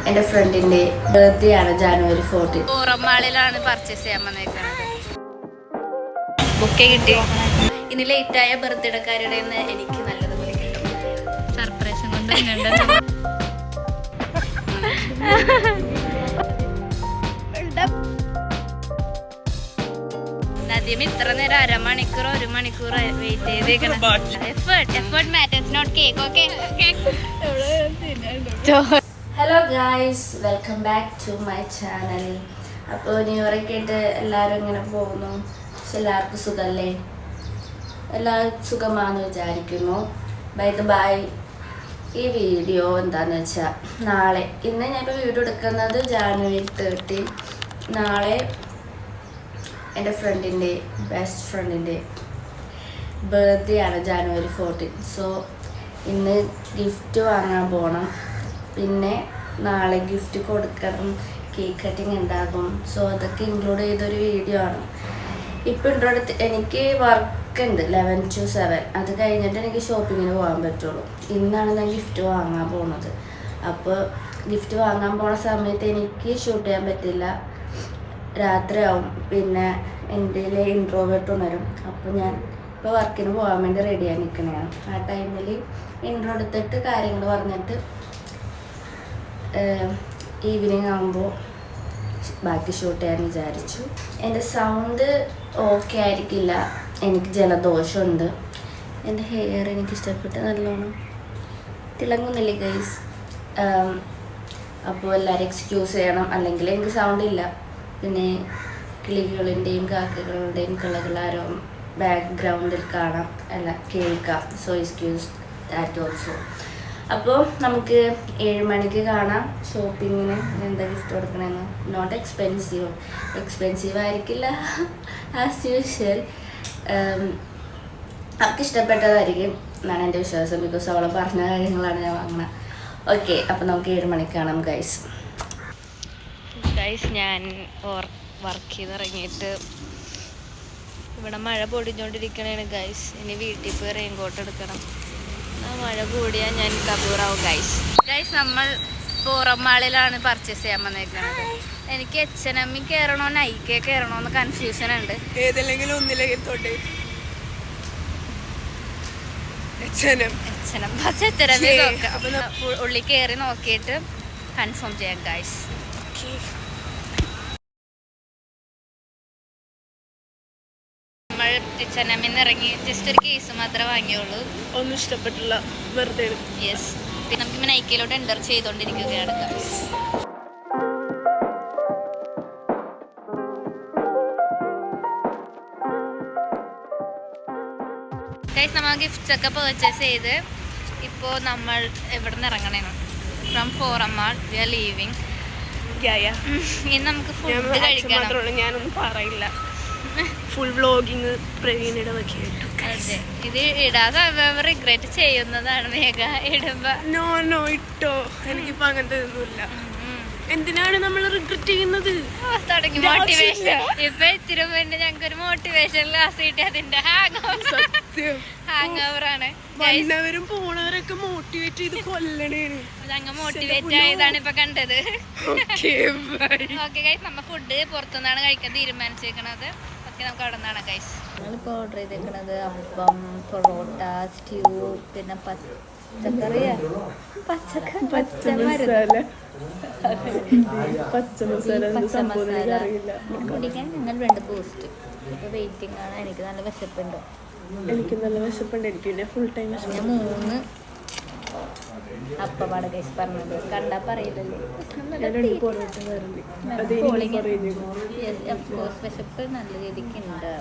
എൻ്റെ ഫ്രണ്ടിൻ്റെ ബർത്ത്ഡേ ആണ് ജാനുവരി 14. ഓറമ്മാളിലാണ് പർച്ചേസ് ചെയ്യാൻ വന്നേക്കുന്നത്. ബുക്കേ കിട്ടി. ഇനി ലേറ്റായ ബർത്ത്ഡേക്കാരുടെ എനിക്ക് നല്ലതുപോലെ കിട്ടും. സർപ്രൈസും കൊണ്ട് ആദ്യം ഇത്ര നേരം അരമണിക്കൂർ 1 മണിക്കൂർ വെയിറ്റ് ചെയ്തേക്കണം. Effort matters not cake. Okay. Hello guys, welcome back to my channel. അപ്പോൾ ന്യൂ ഇയറൊക്കെ ആയിട്ട് എല്ലാവരും ഇങ്ങനെ പോകുന്നു. പക്ഷെ എല്ലാവർക്കും സുഖമല്ലേ? എല്ലാവർക്കും സുഖമാണെന്ന് വിചാരിക്കുന്നു. ബൈ ഈ വീഡിയോ എന്താണെന്ന് വെച്ചാൽ നാളെ ഇന്ന് ഞാനിപ്പോൾ വീഡിയോ എടുക്കുന്നത് ജാനുവരി 13. നാളെ എൻ്റെ ഫ്രണ്ടിൻ്റെ ബെസ്റ്റ് ഫ്രണ്ടിൻ്റെ ബർത്ത്ഡേ ആണ് ജാനുവരി 14. സോ ഇന്ന് ഗിഫ്റ്റ് വാങ്ങാൻ പോകണം. പിന്നെ നാളെ ഗിഫ്റ്റ് കൊടുക്കണം, കേക്ക് കട്ടിങ് ഉണ്ടാകും. സോ അതൊക്കെ ഇൻക്ലൂഡ് ചെയ്തൊരു വീഡിയോ ആണ്. ഇപ്പോൾ ഇൻട്രോടുത്ത് എനിക്ക് വർക്ക് ഉണ്ട് 11 to 7. അത് കഴിഞ്ഞിട്ട് എനിക്ക് ഷോപ്പിങ്ങിന് പോകാൻ പറ്റുള്ളൂ. ഇന്നാണ് ഞാൻ ഗിഫ്റ്റ് വാങ്ങാൻ പോകുന്നത്. അപ്പോൾ ഗിഫ്റ്റ് വാങ്ങാൻ പോണ സമയത്ത് എനിക്ക് ഷൂട്ട് ചെയ്യാൻ പറ്റില്ല, രാത്രിയാവും. പിന്നെ എൻ്റെ ഇൻട്രോവേർട്ട് ഉണരും. അപ്പോൾ ഞാൻ ഇപ്പോൾ വർക്കിന് പോകാൻ വേണ്ടി റെഡിയായി നിൽക്കണതാണ്. ആ ടൈമിൽ ഇൻട്രോ എടുത്തിട്ട് കാര്യങ്ങൾ പറഞ്ഞിട്ട് ഈവനിങ് ആകുമ്പോൾ ബാക്കി ഷൂട്ട് ചെയ്യാൻ വിചാരിച്ചു. എൻ്റെ സൗണ്ട് ഓക്കെ ആയിരിക്കില്ല, എനിക്ക് ജലദോഷമുണ്ട്. എൻ്റെ ഹെയർ എനിക്ക് ഇഷ്ടപ്പെട്ട് നല്ലോണം തിളങ്ങുന്നില്ലേ ഗൈസ്. അപ്പോൾ എല്ലാവരും എക്സ്ക്യൂസ് ചെയ്യണം, അല്ലെങ്കിൽ എനിക്ക് സൗണ്ട് ഇല്ല. പിന്നെ കിളികളുടെയും കാക്കകളുടെയും കളകളാരോ ബാക്ക്ഗ്രൗണ്ടിൽ കാണാം, അല്ല കേൾക്കാം. So excuse that also. അപ്പോൾ നമുക്ക് 7 മണിക്ക് കാണാം ഷോപ്പിങ്ങിന്. എന്താ ഗിഫ്റ്റ് കൊടുക്കണമെന്ന്. നോട്ട് എക്സ്പെൻസീവ് ആയിരിക്കില്ല ആസ് യൂഷ്വൽ. അവർക്ക് ഇഷ്ടപ്പെട്ടതായിരിക്കും എന്നാണ് എൻ്റെ വിശ്വാസം. ബിക്കോസ് അവളെ പറഞ്ഞ കാര്യങ്ങളാണ് ഞാൻ വാങ്ങുന്നത്. ഓക്കെ, അപ്പോൾ നമുക്ക് 7 മണിക്ക് കാണാം ഗൈസ്. ഞാൻ വർക്ക് ചെയ്തിറങ്ങിയിട്ട് ഇവിടെ മഴ പൊടിഞ്ഞോണ്ടിരിക്കണേണ് ഗൈസ്. ഇനി വീട്ടിൽ പോയി റെയിൻകോട്ട് എടുക്കണം. മഴ കൂടിയാൽ ഞാൻ കബൂറാവും ഗൈസ്. നമ്മൾ ഫോറമ്മാളിലാണ് പർച്ചേസ് ചെയ്യാൻ വന്നേക്കുന്നത്. എനിക്ക് H&M കയറണോ നൈക്കെ കയറണോ എന്ന് കൺഫ്യൂഷൻ ഉണ്ട്. ഏതെങ്കിലും ഒന്നിലേക്ക് ഉള്ളി കയറി നോക്കിയിട്ട് കൺഫേം ചെയ്യാം ഗൈസ്. നമ്മൾ H&M ഇറങ്ങി ജസ്റ്റ് ഒരു കേസ് മാത്രമേ വാങ്ങിയുള്ളൂ. ഒന്നും ഇഷ്ടപ്പെട്ടില്ല, വെറുതെ. യെസ്, പിന്നെ നമുക്ക് നൈക്കയിലോട്ട് എൻ്റർ ചെയ്തുകൊണ്ടിരിക്കുകയാണ് ഗൈസ്. ഗൈസ്, നമ്മൾ ഗിഫ്റ്റ്സ് ഒക്കെ പർച്ചേസ് ചെയ്ത് ഇപ്പോൾ നമ്മൾ എവിടെ നിന്ന് ഇറങ്ങണേന്ന് ഫ്രം ഫോറമ്മാൾ വി ആർ ലീവിങ്. ഇനി നമുക്ക് ഫുഡ് കഴിക്കണം. ഞാനൊന്നും പറയില്ല, ഫുൾ വ്ലോഗിങ് പ്രവീണയുടെ വകയായിട്ടു. അതെ, ഇത് ഇടാതെ റിഗ്രറ്റ് ചെയ്യുന്നതാണ് വേഗ ഇടുമ്പോ. നോ ഇട്ടോ, എനിക്കിപ്പോ അങ്ങനത്തെ ഒന്നുമില്ല. എന്തിനാണ് നമ്മൾ റിഗ്രറ്റ് ചെയ്യുന്നത്? തുടങ്ങി മോട്ടിവേഷൻ. ഇപ്പൊ ഇത്തിരി മുന്നേ ഞങ്ങൾക്ക് ഒരു മോട്ടിവേഷൻ ക്ലാസ് കിട്ടി, അതിന്റെ ഹാങ് ഓവർ ആണ്. വന്നവരും പോണവരൊക്കെ മോട്ടിവേറ്റ് ചെയ്ത് കൊല്ലണേണ്. ഞങ്ങൾ മോട്ടിവേറ്റ് ആയതാണ് ഇപ്പൊ കണ്ടത്. ഓക്കെ ഗൈസ്, നമ്മ ഫുഡ് പുറത്തുനിന്നാണ് കഴിക്കാൻ തീരുമാനിച്ചേക്കണത്. ഓക്കെ, നമുക്ക് അവിടെ നിന്നാണ് ഗൈസ്. ഞങ്ങളിപ്പോൾ ഓർഡർ ചെയ്തേക്കണത് അപ്പം, പൊറോട്ട, സ്റ്റ്യൂ, പിന്നെ പച്ചക്കറിയാ കുടിക്കാൻ ഞങ്ങൾ 2 ബൂസ്റ്റ്. ഇപ്പൊ വെയിറ്റിംഗ് ആണ്. എനിക്ക് നല്ല വിശപ്പുണ്ട്. എനിക്ക് ഫുൾ ടൈം ഞാൻ 3 അപ്പമാണ് ഗൈസ് പറഞ്ഞത്. കണ്ടാ പറയില്ലല്ലോ. വിശപ്പ് നല്ല രീതിക്ക് ഉണ്ട്.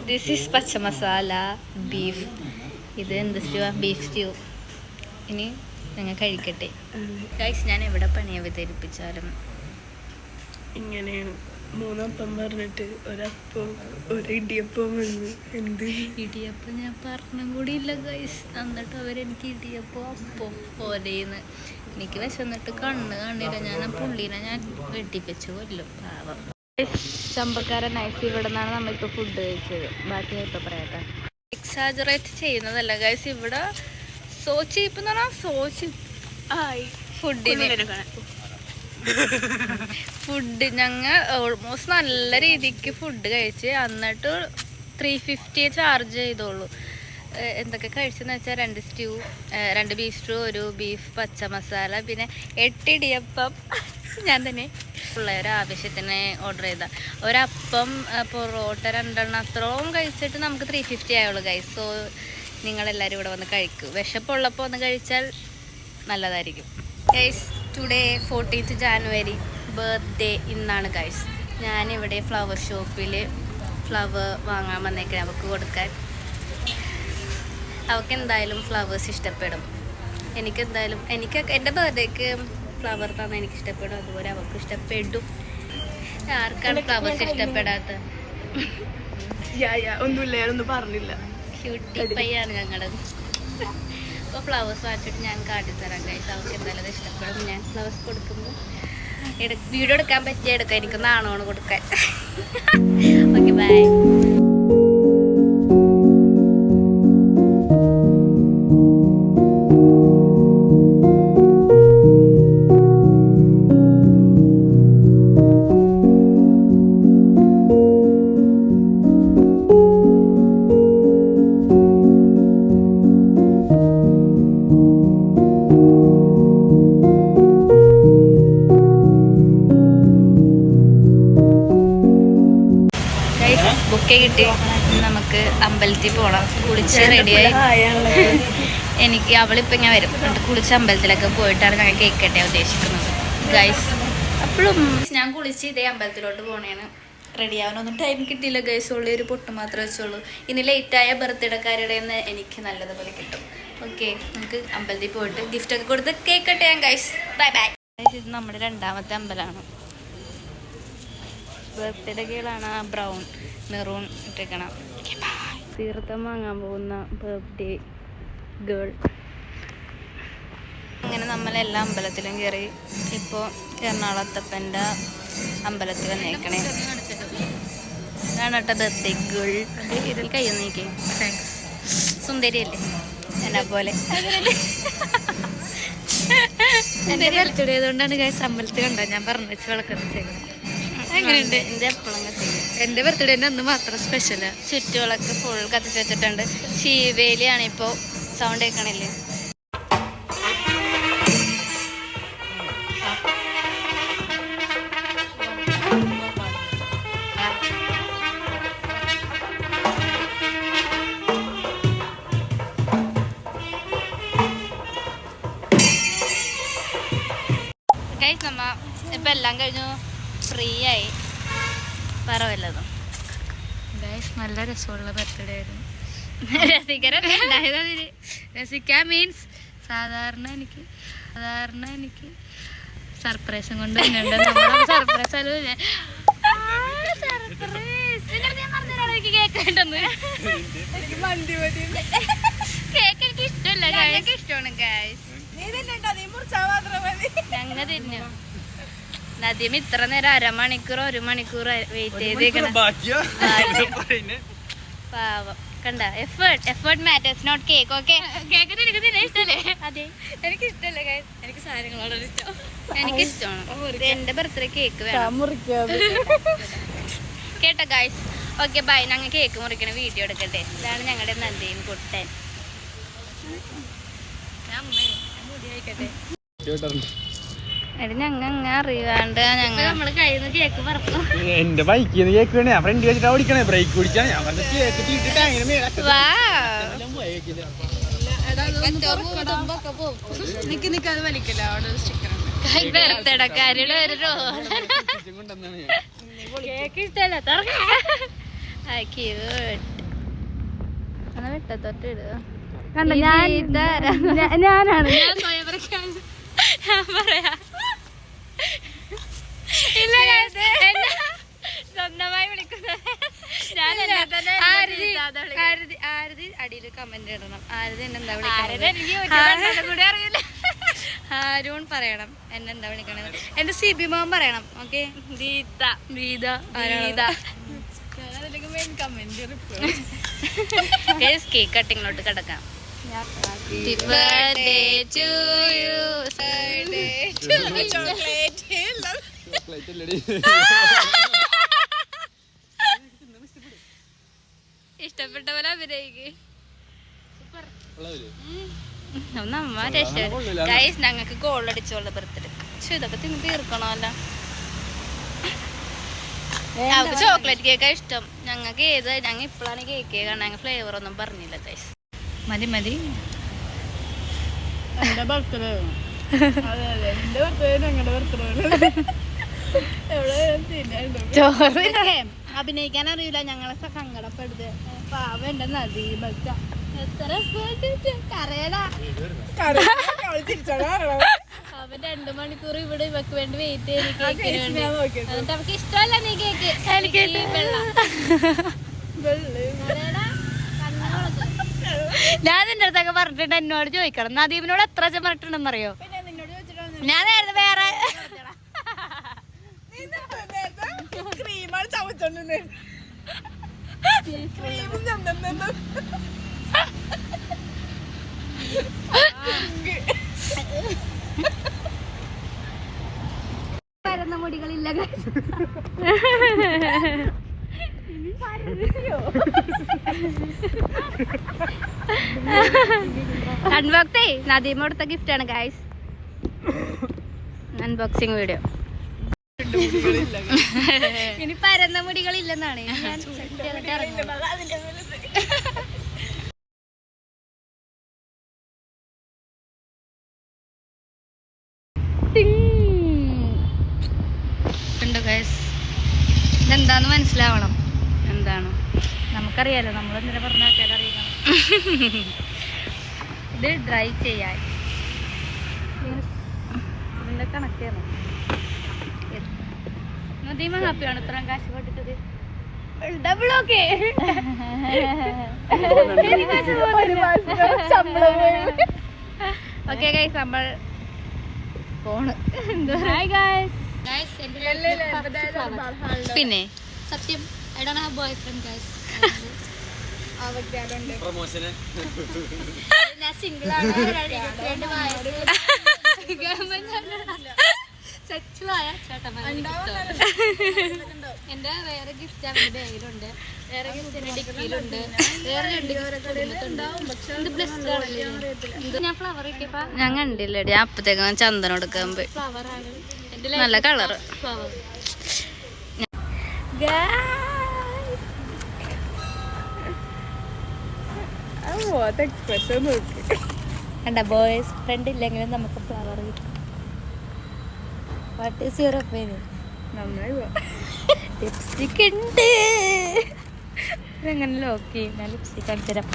ദിസ് ഈസ് പച്ച മസാല ബീഫ്. ഇത് എന്ത് സ്റ്റ്യൂ? Beef stew. ഇനി ഞങ്ങൾ കഴിക്കട്ടെ ഗൈസ്. ഞാൻ എവിടെ പണി അവതരിപ്പിച്ചാലും ഇങ്ങനെയാണ്. 3 അപ്പം പറഞ്ഞിട്ട് ഒരപ്പം ഇടിയപ്പം വന്ന്. എന്ത് ഇടിയപ്പം ഞാൻ പറഞ്ഞും കൂടി ഇല്ല ഗൈസ്. എന്നിട്ട് അവരെനിക്ക് ഇടിയപ്പം അപ്പം പോലെയെന്ന്. എനിക്ക് വിശന്നിട്ട് കണ്ണില്ല. ഞാൻ ആ പുള്ളീനെ ഞാൻ വെട്ടിപ്പിച്ച് കൊല്ലും, പാവം. ചമ്പക്കാരൻ നൈസ്. ഇവിടെ നിന്നാണ് നമ്മളിപ്പോൾ ഫുഡ് കഴിച്ചത്. ബാക്കി ഞാൻ ഇപ്പോൾ പറയട്ടെ. എക്സാജറേറ്റ് ചെയ്യുന്നതല്ല ഗൈസ്. ഇവിടെ സോ ചീപ്പ് എന്ന് പറഞ്ഞാൽ സോ ചീപ്പ്. ഫുഡ് ഞങ്ങൾ ഓൾമോസ്റ്റ് നല്ല രീതിക്ക് ഫുഡ് കഴിച്ച് എന്നിട്ട് 350 ചാർജ് ചെയ്തോളൂ. എന്തൊക്കെ കഴിച്ചെന്ന് വെച്ചാൽ 2 സ്റ്റ്യൂ, 2 ബീഫ് സ്റ്റൂ, 1 ബീഫ് പച്ച മസാല, പിന്നെ 8 ഇടിയപ്പം ഞാൻ തന്നെ ഉള്ള ഒരാവശ്യത്തിന് ഓർഡർ ചെയ്ത ഒരപ്പം, പൊറോട്ട 2 അത്രയും കഴിച്ചിട്ട് നമുക്ക് 350 ആയുള്ളൂ ഗൈസ്. സോ നിങ്ങളെല്ലാവരും ഇവിടെ വന്ന് കഴിക്കൂ. വിശപ്പുള്ളപ്പോൾ ഒന്ന് കഴിച്ചാൽ നല്ലതായിരിക്കും guys. Today 14th January birthday ഇന്നാണ് ഗൈസ്. ഞാനിവിടെ ഫ്ലവർ ഷോപ്പിൽ ഫ്ലവർ വാങ്ങാൻ വന്നേക്കണേ അവൾക്ക് കൊടുക്കാൻ. അവൾക്ക് എന്തായാലും ഫ്ലവേഴ്സ് ഇഷ്ടപ്പെടും. എനിക്കെന്തായാലും എൻ്റെ ബർത്ത്ഡേക്ക് ഫ്ലവർ തന്നെ എനിക്ക് ഇഷ്ടപ്പെടും, അതുപോലെ അവൾക്ക് ഇഷ്ടപ്പെടും. ആർക്കാണ് ഫ്ലവേഴ്സ് ഇഷ്ടപ്പെടാത്ത? ഒന്നുമില്ല, ഞാനൊന്നും പറഞ്ഞില്ല. ക്യൂട്ടി പയ്യാണ് ഞങ്ങളത്. അപ്പോൾ ഫ്ലവേഴ്സ് വാങ്ങിച്ചിട്ട് ഞാൻ കാട്ടിത്തരാം ഗൈസ്. അവൾക്ക് എന്തായാലും അത് ഇഷ്ടപ്പെടും. ഞാൻ ഫ്ലവേഴ്സ് കൊടുക്കുമ്പോൾ വീഡിയോ എടുക്കാൻ പറ്റിയ എടുക്കാം, എനിക്ക് നാണമാണ് കൊടുക്കാൻ. Okay bye. ബുക്കെ കിട്ടി. നമുക്ക് അമ്പലത്തിൽ പോകണം. കുളിച്ച് റെഡിയായി. എനിക്ക് അവളിപ്പോൾ ഞാൻ വരും. എന്നിട്ട് കുളിച്ച് അമ്പലത്തിലൊക്കെ പോയിട്ടാണ് ഞങ്ങൾ കേക്ക് കെട്ടാൻ ഉദ്ദേശിക്കുന്നത് ഗൈസ്. അപ്പോഴും ഞാൻ കുളിച്ച് ഇതേ അമ്പലത്തിലോട്ട് പോകണേണ്. റെഡി ആവാനൊന്നും ടൈം കിട്ടിയില്ല ഗൈസ്. ഉള്ളി ഒരു പൊട്ട് മാത്രമേ വെച്ചുള്ളൂ. ഇനി ലേറ്റായ ബർത്ത്ഡേക്കാരുടെ നിന്ന് എനിക്ക് നല്ലതുപോലെ കിട്ടും. ഓക്കെ, നമുക്ക് അമ്പലത്തിൽ പോയിട്ട് ഗിഫ്റ്റൊക്കെ കൊടുത്ത് കേക്ക് കട്ട് ചെയ്യാം ഗൈസ്. Bye bye. ഇത് നമ്മുടെ 2ാമത്തെ അമ്പലമാണ്. ബർത്ത്ഡേ കേളാണ് ആ ബ്രൗൺ മെറൂൺ ഇട്ടേക്കണം. തീർത്ഥം വാങ്ങാൻ പോകുന്ന ബർത്ത്ഡേ ഗേൾ. അങ്ങനെ നമ്മളെല്ലാ അമ്പലത്തിലും കയറി. ഇപ്പോൾ എറണാകുളത്തപ്പൻ്റെ അമ്പലത്തിൽ വന്നേക്കണേ. ഇതാണ് കേട്ടോ ബർത്ത്ഡേ ഗേൾ. ഇതിൽ കയ്യൊന്ന് നീക്കേ. താങ്ക്സ്. സുന്ദരിയല്ലേ എന്നെ പോലെ? എൻ്റെ ബർത്ത്ഡേ ആയതുകൊണ്ടാണ് ഗൈസ് അമ്പലത്തിൽ കണ്ടോ ഞാൻ പറഞ്ഞു വെച്ച് വിളക്കുന്ന ചെയ്യണം. എങ്ങനെയുണ്ട്? എൻ്റെ ബർത്ത്ഡേ ഒന്ന് മാത്രം സ്പെഷ്യല്. ചുറ്റുവിളക്ക് ഫുൾ കത്തിച്ച് വെച്ചിട്ടുണ്ട്. ശീവേലിയാണ് ഇപ്പോൾ. സൗണ്ട് കേൾക്കണില്ലേ? ഗൈസ് നമ്മ ഇപ്പം എല്ലാം കഴിഞ്ഞു, ഫ്രീ ആയി. പറവല്ലതും ഗൈസ് നല്ല രസമുള്ള ബർത്ത്ഡേ ആയിരുന്നു. രസിക്കാനുണ്ടായതിന് രസിക്കാൻ മീൻസ് സാധാരണ എനിക്ക് സർപ്രൈസും കൊണ്ട് സർപ്രൈസ് കേക്ക് വേണ്ടെന്ന്. കേക്ക് എനിക്ക് ഇഷ്ടമല്ല. ഇഷ്ടമാണ് ഗൈസ്. ഞങ്ങൾ തിരിഞ്ഞു. നദിയും ഇത്ര നേരം 1/2 മണിക്കൂർ 1 മണിക്കൂർ വെയിറ്റ് ചെയ്തേക്കണം. പാവം കണ്ട. Effort matters not cake. Okay, cake എനിക്ക് തിന്നെ ഇഷ്ടല്ലേ? അതെ, എനിക്ക് ഇഷ്ടമല്ലേ ഗൈസ്? എനിക്ക് സാധനങ്ങളോട് ഇഷ്ടം. എനിക്ക് ഇഷ്ടമാണ്. എന്റെ ബർത്ത്ഡേ കേക്ക് വേണം കേട്ടോ ഗൈസ്. Okay bye. ഞങ്ങൾ കേക്ക് മുറിക്കണ വീഡിയോ എടുക്കട്ടെ. ഇതാണ് ഞങ്ങളുടെ നന്ദിയും കുട്ടൻ. എടി ഞങ്ങ അറിയാണ്ട് നമ്മള് കയ്യിൽ നിന്ന് കേക്ക് പറത്തു. എന്റെ ബൈക്കിൽ നിന്ന് കേക്ക് വേണേ ഫ്രണ്ട് വെച്ചിട്ട് ഓടിക്കണേ. ബ്രേക്ക് പിടിച്ചാണ് ഞാൻ ബർത്ത്ഡേക്കാരുടെ ഒരു കേക്ക് ഇഷ്ടല്ല. വെട്ടത്തൊട്ട് ഇടുക കണ്ട. ഞാനാണ് ഞാൻ പറയാ. ഇല്ല സ്വന്തമായി വിളിക്കുന്നത് ഞാനല്ല. ആരതി അടിയിൽ കമന്റ് ഇടണം. ആരതി എന്നെന്താ വിളിക്കുന്നത് അറിയില്ല. ഹാരൂൺ പറയണം എന്നെന്താ വിളിക്കണത്. എന്റെ സിബി മോൻ പറയണം. ഓക്കെ, കേക്ക് കട്ടിങ്ങിലോട്ട് കിടക്കാം. Happy birthday to you. ഇഷ്ടപ്പെട്ട പോലെ അഭിനയിക്ക്. നമ്മ രക്ഷ ഗൈസ്. ഞങ്ങൾക്ക് ഗോൾ അടിച്ചോളൂ ബർത്ത്ഡേ. പക്ഷെ ഇതൊക്കെ തിന്ന് തീർക്കണമല്ല. ഞങ്ങൾക്ക് ചോക്ലേറ്റ് കേക്കാ ഇഷ്ടം. ഞങ്ങൾക്ക് ഞങ്ങൾ ഇപ്പോഴാണ് കേക്ക് കേൾക്കണം. ഞങ്ങൾ ഫ്ലേവർ ഒന്നും പറഞ്ഞില്ല ഗൈസ്. മതി മതി. എന്റെ ബർത്ത്ഡേ എന്റെ ബർത്ത്ഡേ ഞങ്ങളുടെ ബർത്ത്ഡേ ചോറ് അഭിനയിക്കാൻ അറിയില്ല. ഞങ്ങളെ സങ്കടപ്പെടുത്. പാവം എന്റെ നദീബക്ക എത്ര കരയടാ. അവൻ 2 മണിക്കൂർ ഇവിടെ ഇവക്ക് വേണ്ടി വെയിറ്റ് ചെയ്ത് കേക്കിന് വേണ്ടി. എന്നിട്ട് അവർക്ക് ഇഷ്ടമല്ല നീ കേക്ക്. ഞാൻ നിന്റെ അടുത്തൊക്കെ പറഞ്ഞിട്ടുണ്ട്. എന്നോട് ചോദിക്കണം. നദീബിനോട് എത്ര പറഞ്ഞിട്ടുണ്ടെന്ന് അറിയോ? ഞാൻ നേരത്തെ വേറെ ക്രീമാണ് ചവച്ചോണ്ട് പരന്ന മുടികളില്ല. അൺബോക്സേ നദീമ കൊടുത്ത ഗിഫ്റ്റ് ആണ് ഗൈസ്. Unboxing video. ഇനി പരന്ന മുടികളില്ലെന്നാണ് ഞാൻ ഇതെന്താന്ന് മനസ്സിലാവണം. എന്താണ് നമുക്കറിയാലോ. നമ്മളെന്തിനാ പറഞ്ഞ ആൾക്കാരെ അറിയണം. ഇത് ഡ്രൈ ചെയ്യാൻ ഇതിന്റെ കണക്കാണ്. നദീമ ഹാപ്പിയാണ് ഇത്രയും കാശ് കൊടുത്തത്. Double okay. ഓക്കെ ഗൈസ് നമ്മൾ പോണ്. പിന്നെ സത്യം I don't have boy friend guys. ഞാൻ സിംഗിൾ ആണ്. സെക്സ്വായ എന്റെ വേറെ ഗിഫ്റ്റ് അവന്റെ ബാഗിലുണ്ട്. വേറെ ഗിഫ്റ്റ് ഡിക്കിയിലുണ്ട്. വേറെ 2 ഞാൻ ഫ്ലവർ കിട്ടിയപ്പോ ഞാൻ കണ്ടില്ലേ. ഞാൻ അപ്പത്തേക്ക് ഞാൻ ചന്ദനം എടുക്കാൻ പോയി. നല്ല കളറ് ഫ്ലവർ. എക്സ്പ്രഷൻ നോക്കി കണ്ട ബോയ്സ് ഫ്രണ്ട് ഇല്ലെങ്കിലും നമുക്ക് ഫ്ലവർ കിട്ടും. What is your opinion? നന്നായി ലിപ്സ്റ്റിക് ഉണ്ട്. ഇതെങ്ങനെ ലോക്ക് ചെയ്യും? ഞാൻ ലിപ്സ്റ്റിക് കാണിച്ചു തരാം.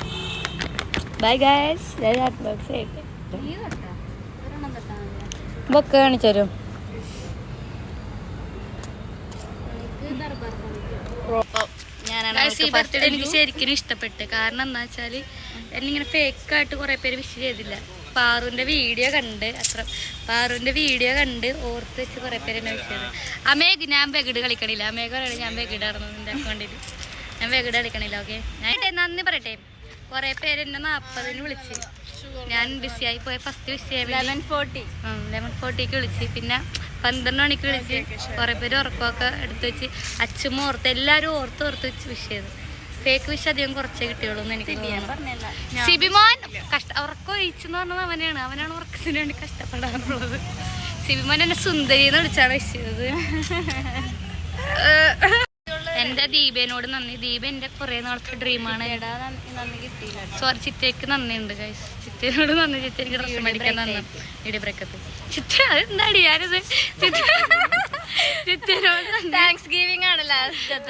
Bye guys. ബോക്സ് ആയിട്ട് ബൊക്കെ കാണിച്ചു തരും. ഞാനാണ് എനിക്ക് ശരിക്കും ഇഷ്ടപ്പെട്ട്. കാരണം എന്താ വെച്ചാല് എന്നിങ്ങനെ ഫേക്കായിട്ട് കുറെ പേര് വിഷ് ചെയ്തില്ല. പാറുവിന്റെ വീഡിയോ കണ്ട് ഓർത്ത് വെച്ച് കുറെ പേര് എന്നെ വിഷ് ചെയ്ത്. അമേഗ് ഞാൻ വെകിട് കളിക്കണില്ല. അമേഗ് പറയണേ ഞാൻ വെകിടായിരുന്നു നിന്റെ അക്കൗണ്ടിൽ. ഞാൻ വെകിട് കളിക്കണില്ല. ഓക്കെ ഞാൻ നന്ദി പറയട്ടെ. കുറെ പേര് എന്നെ 40-ന് വിളിച്ച്. ഞാൻ ബിസിയായി പോയ ഫസ്റ്റ് വിഷ് ചെയ്യാൻ 11:40ക്ക് വിളിച്ച്. പിന്നെ 12 മണിക്ക് വിളിച്ച്. കുറെ പേര് ഉറക്കമൊക്കെ എടുത്ത് വെച്ച് അച്ഛമ്മ ഓർത്ത് എല്ലാവരും ഓർത്ത് വെച്ച് വിഷ് ചെയ്തു. ഫേക്ക് വിഷ് അധികം കുറച്ചേ കിട്ടിയുള്ളൂ എന്ന് എനിക്ക് തോന്നുന്നു. സിബിമോൻ ഉറക്കം ഒഴിച്ചെന്ന് പറഞ്ഞത് അവനാണ് ഉറക്കത്തിന് വേണ്ടി കഷ്ടപ്പെടാറുള്ളത്. സിബിമോൻ എന്നെ സുന്ദരി എന്ന് വിളിച്ചാണ് വിഷ് ചെയ്തത്. എന്റെ ദീപേനോട് നന്ദി. ദീപ എന്റെ കുറെ നാളത്തെ ഡ്രീമാണ്. സോറി ചിറ്റയ്ക്ക് നന്ദിയുണ്ട് ഗൈസ്. ചിറ്റേനോട് നന്ദി. ചിറ്റയ്ക്ക് ഡ്രസ് മേടിക്കാൻ നന്ദി. ഇടി ബ്രേക്കപ്പ് ചിറ്റ അതെന്താടി ഞാനത് ചിറ്റേനോട് താങ്ക്സ് ഗിവിംഗ് ആണല്ലോ.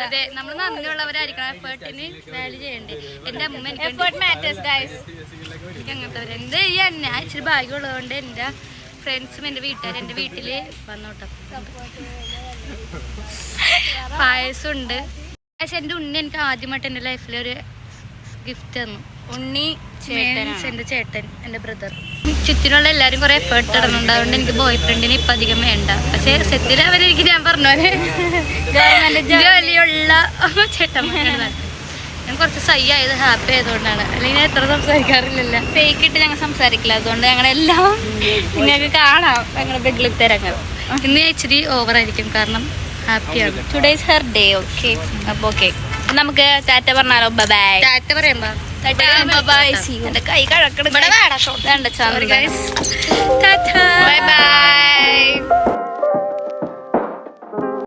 അതെ നമ്മൾ നന്ദിയുള്ളവരായിരിക്കണം. എഫേർട്ടിന് വാല്യൂ ചെയ്യണ്ടേ. എന്റെ അമ്മ എനിക്ക് അങ്ങനത്തെ എന്ത് ചെയ്യാൻ ഞാൻ ഇച്ചിരി ഭാഗ്യമുള്ളതുകൊണ്ട് എൻ്റെ ഫ്രണ്ട്സും എൻ്റെ വീട്ടുകാരും എൻ്റെ വീട്ടിൽ വന്നോട്ടെ. പായസം ഉണ്ട്. പക്ഷെ എൻ്റെ ഉണ്ണി എനിക്ക് ആദ്യമായിട്ട് എൻ്റെ ലൈഫിലൊരു ഗിഫ്റ്റ് തന്നു. ഉണ്ണി എൻ്റെ ചേട്ടൻ എൻ്റെ ബ്രദർ. ചുറ്റിനുള്ള എല്ലാവരും കുറെ എഫേർട്ട് ഇടുന്നുണ്ട്. അതുകൊണ്ട് എനിക്ക് ബോയ് ഫ്രണ്ടിന് ഇപ്പം അധികം വേണ്ട. പക്ഷെ സെറ്റിൽ അവരെനിക്ക് ഞാൻ പറഞ്ഞ പോലെ ജോലിയുള്ള ചേട്ടന്മാരാണ്. ഞാൻ കുറച്ച് സൈ ആയത് ഹാപ്പി ആയതുകൊണ്ടാണ്, അല്ലെങ്കിൽ ഞാൻ എത്ര സംസാരിക്കാറില്ലല്ലോ. ഫേക്ക് ഇട്ട് ഞങ്ങൾ സംസാരിക്കില്ല, അതുകൊണ്ട് ഞങ്ങളെല്ലാം നിങ്ങൾക്ക് കാണാം ഞങ്ങളുടെ ബെഡിലത്തെ രംഗം. ഇന്ന് ഇച്ചിരി ഓവറായിരിക്കും, കാരണം ഹാപ്പിയാണ്. Today's her day. ഓക്കെ, അപ്പോൾ ഓക്കെ നമുക്ക് ടാറ്റ പറഞ്ഞാലോ? ബൈ. ടാറ്റ പറയുമ്പോ എന്റെ കൈ കഴക്കണം. Bye bye.